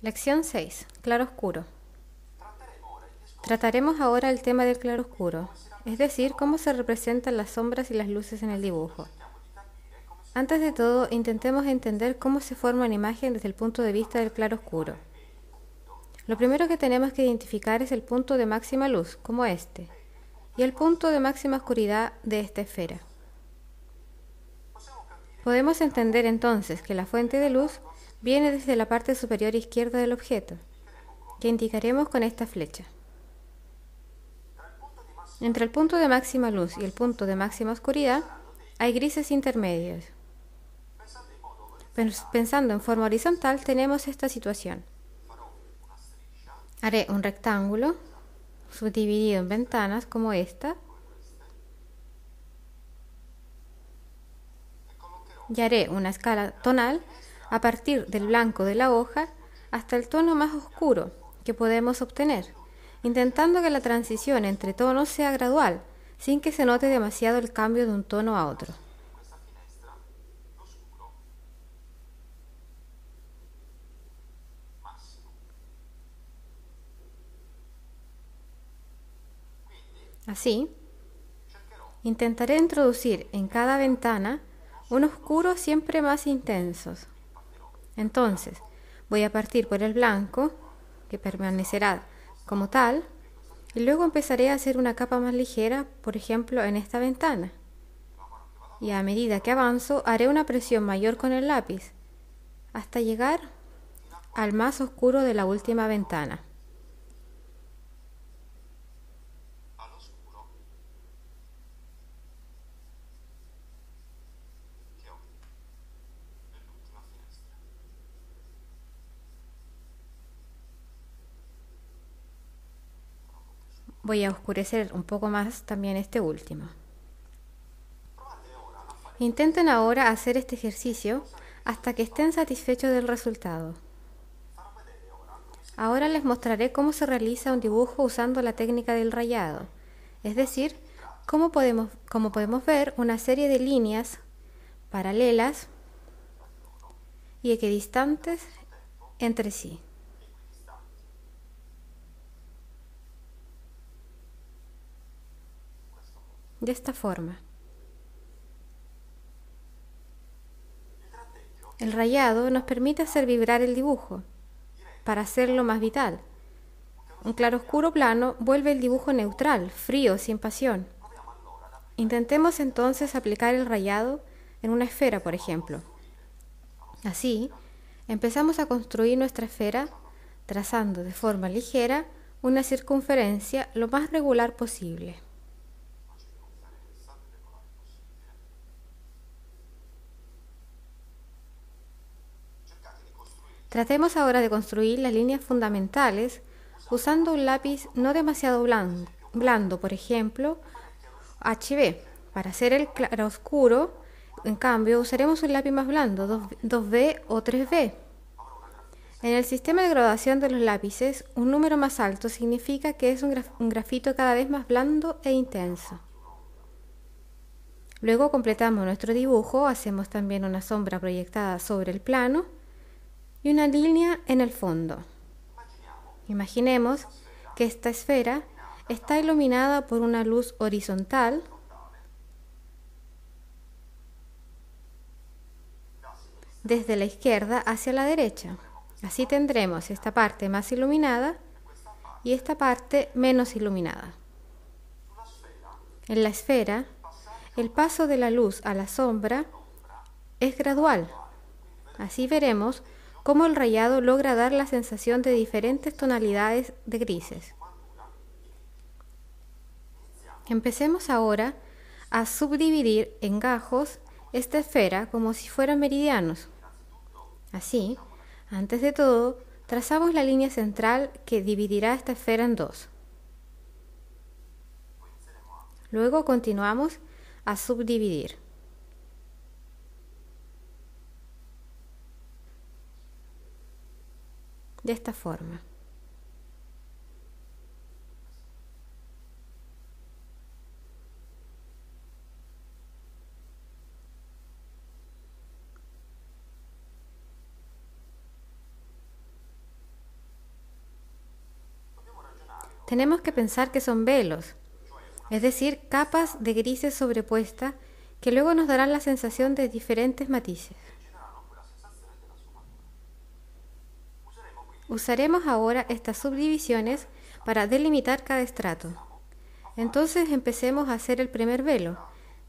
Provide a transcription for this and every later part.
Lección 6. Claroscuro. Trataremos ahora el tema del claroscuro, es decir, cómo se representan las sombras y las luces en el dibujo. Antes de todo, intentemos entender cómo se forma una imagen desde el punto de vista del claroscuro. Lo primero que tenemos que identificar es el punto de máxima luz, como este, y el punto de máxima oscuridad de esta esfera. Podemos entender entonces que la fuente de luz viene desde la parte superior izquierda del objeto, que indicaremos con esta flecha. Entre el punto de máxima luz y el punto de máxima oscuridad hay grises intermedios. Pensando en forma horizontal tenemos esta situación. Haré un rectángulo subdividido en ventanas como esta y haré una escala tonal a partir del blanco de la hoja hasta el tono más oscuro que podemos obtener, intentando que la transición entre tonos sea gradual, sin que se note demasiado el cambio de un tono a otro. Así, intentaré introducir en cada ventana un oscuro siempre más intensos. Entonces, voy a partir por el blanco, que permanecerá como tal, y luego empezaré a hacer una capa más ligera, por ejemplo, en esta ventana. Y a medida que avanzo, haré una presión mayor con el lápiz, hasta llegar al más oscuro de la última ventana. Voy a oscurecer un poco más también este último. Intenten ahora hacer este ejercicio hasta que estén satisfechos del resultado. Ahora les mostraré cómo se realiza un dibujo usando la técnica del rayado, es decir, cómo podemos ver una serie de líneas paralelas y equidistantes entre sí. De esta forma. El rayado nos permite hacer vibrar el dibujo, para hacerlo más vital. Un claroscuro plano vuelve el dibujo neutral, frío, sin pasión. Intentemos entonces aplicar el rayado en una esfera, por ejemplo. Así, empezamos a construir nuestra esfera trazando de forma ligera una circunferencia lo más regular posible. Tratemos ahora de construir las líneas fundamentales usando un lápiz no demasiado blando, por ejemplo, HB. Para hacer el claroscuro, en cambio, usaremos un lápiz más blando, 2B o 3B. En el sistema de graduación de los lápices, un número más alto significa que es un grafito cada vez más blando e intenso. Luego completamos nuestro dibujo, hacemos también una sombra proyectada sobre el plano y una línea en el fondo. Imaginemos que esta esfera está iluminada por una luz horizontal desde la izquierda hacia la derecha. Así tendremos esta parte más iluminada y esta parte menos iluminada. En la esfera, el paso de la luz a la sombra es gradual. Así veremos cómo el rayado logra dar la sensación de diferentes tonalidades de grises. Empecemos ahora a subdividir en gajos esta esfera como si fueran meridianos. Así, antes de todo, trazamos la línea central que dividirá esta esfera en dos. Luego continuamos a subdividir. De esta forma. tenemos que pensar que son velos, es decir, capas de grises sobrepuestas que luego nos darán la sensación de diferentes matices. Usaremos ahora estas subdivisiones para delimitar cada estrato. Entonces empecemos a hacer el primer velo,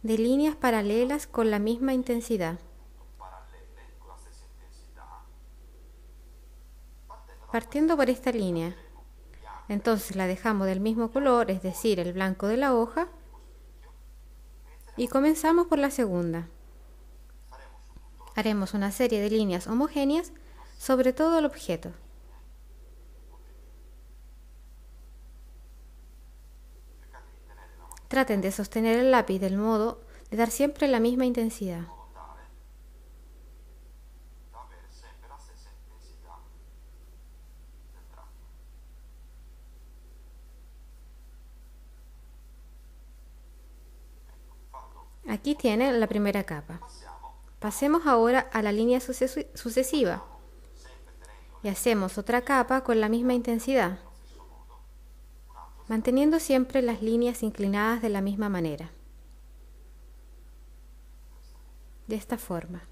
de líneas paralelas con la misma intensidad. Partiendo por esta línea, entonces la dejamos del mismo color, es decir, el blanco de la hoja, y comenzamos por la segunda. Haremos una serie de líneas homogéneas sobre todo el objeto. Traten de sostener el lápiz del modo de dar siempre la misma intensidad. Aquí tienen la primera capa. Pasemos ahora a la línea sucesiva y hacemos otra capa con la misma intensidad, manteniendo siempre las líneas inclinadas de la misma manera. De esta forma.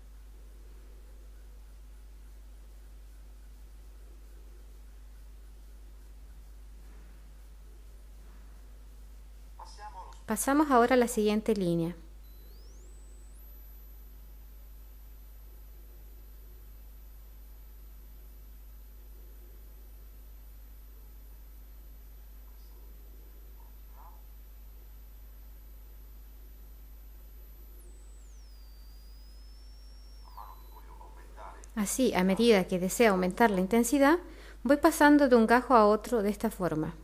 Pasamos ahora a la siguiente línea. Así, a medida que deseo aumentar la intensidad, voy pasando de un gajo a otro de esta forma.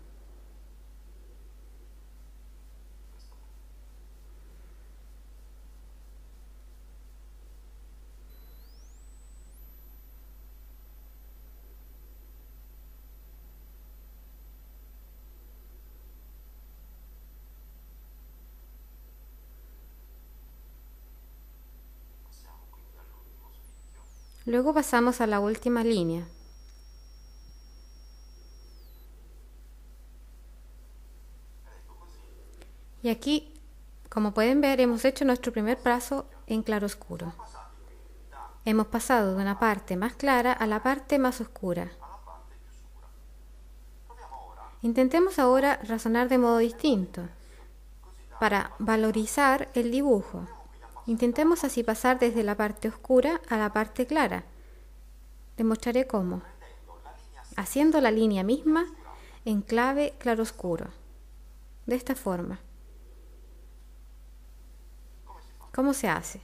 Luego pasamos a la última línea. Y aquí, como pueden ver, hemos hecho nuestro primer paso en claroscuro. Hemos pasado de una parte más clara a la parte más oscura. Intentemos ahora razonar de modo distinto, para valorizar el dibujo. Intentemos así pasar desde la parte oscura a la parte clara. Demostraré cómo. Haciendo la línea misma en clave claroscuro. De esta forma. ¿Cómo se hace?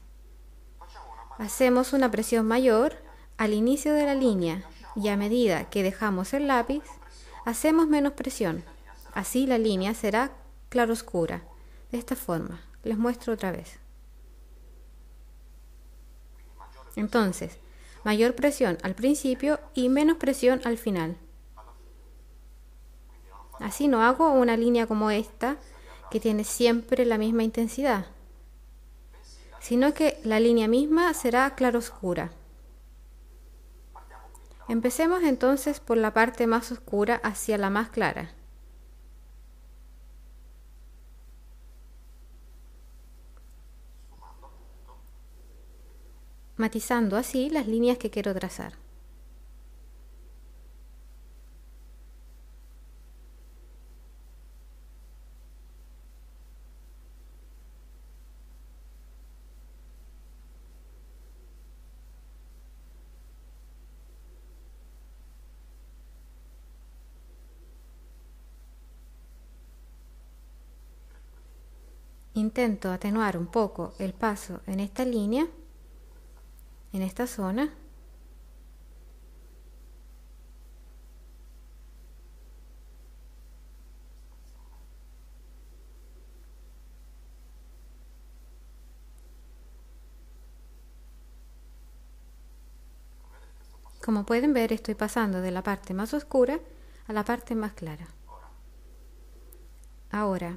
Hacemos una presión mayor al inicio de la línea y a medida que dejamos el lápiz, hacemos menos presión. Así la línea será claroscura. De esta forma. Les muestro otra vez. Entonces, mayor presión al principio y menos presión al final. Así no hago una línea como esta, que tiene siempre la misma intensidad, sino que la línea misma será claroscura. Empecemos entonces por la parte más oscura hacia la más clara. Matizando así las líneas que quiero trazar. Intento atenuar un poco el paso en esta línea, en esta zona. Como pueden ver, estoy pasando de la parte más oscura a la parte más clara. Ahora,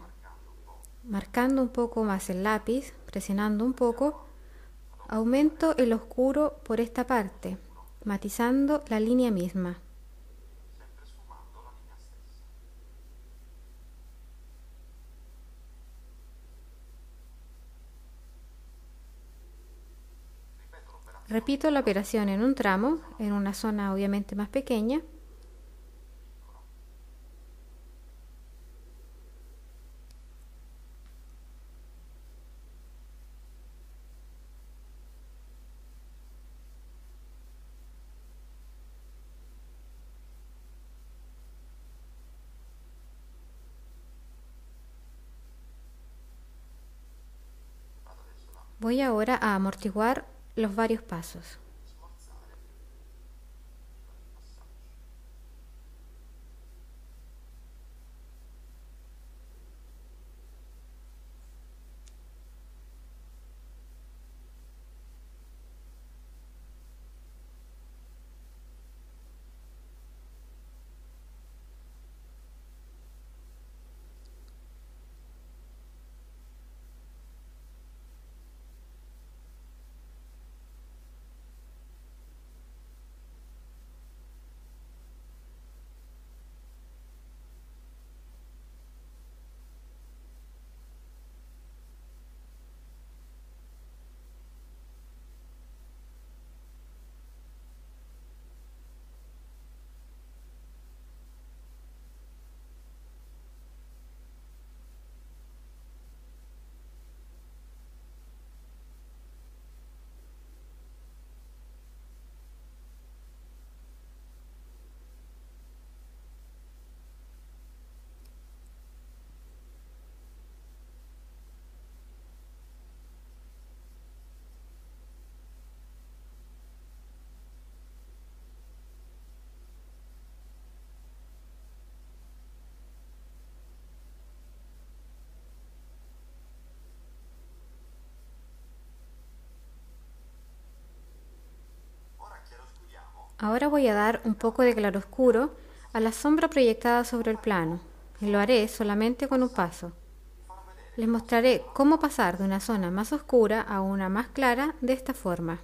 marcando un poco más el lápiz, presionando un poco, aumento el oscuro por esta parte, matizando la línea misma. Repito la operación en un tramo, en una zona obviamente más pequeña. Voy ahora a amortiguar los varios pasos. Ahora voy a dar un poco de claroscuro a la sombra proyectada sobre el plano, y lo haré solamente con un paso. Les mostraré cómo pasar de una zona más oscura a una más clara de esta forma.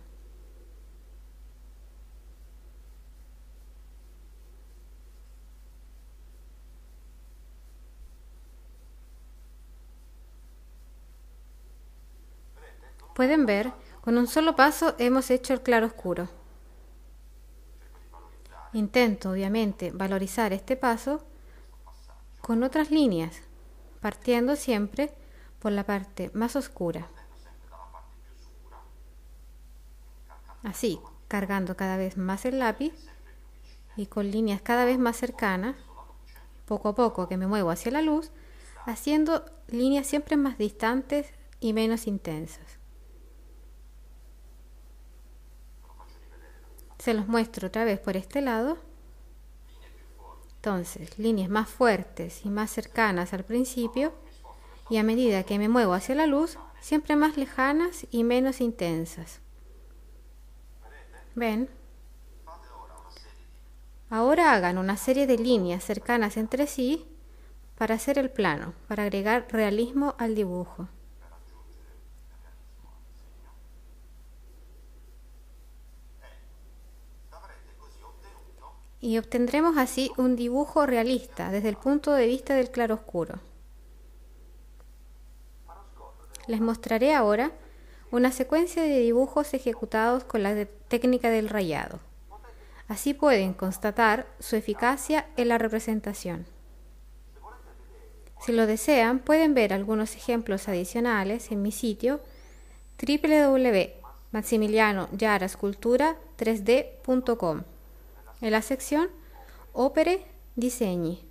Pueden ver, con un solo paso hemos hecho el claroscuro. Intento, obviamente, valorizar este paso con otras líneas, partiendo siempre por la parte más oscura. Así, cargando cada vez más el lápiz y con líneas cada vez más cercanas, poco a poco que me muevo hacia la luz, haciendo líneas siempre más distantes y menos intensas. Se los muestro otra vez por este lado. Entonces, líneas más fuertes y más cercanas al principio, y a medida que me muevo hacia la luz, siempre más lejanas y menos intensas. ¿Ven? Ahora hagan una serie de líneas cercanas entre sí para hacer el plano, para agregar realismo al dibujo. Y obtendremos así un dibujo realista desde el punto de vista del claroscuro. Les mostraré ahora una secuencia de dibujos ejecutados con la técnica del rayado. Así pueden constatar su eficacia en la representación. Si lo desean, pueden ver algunos ejemplos adicionales en mi sitio www.maximilianojarascultura3d.com en la sección Opere Disegni.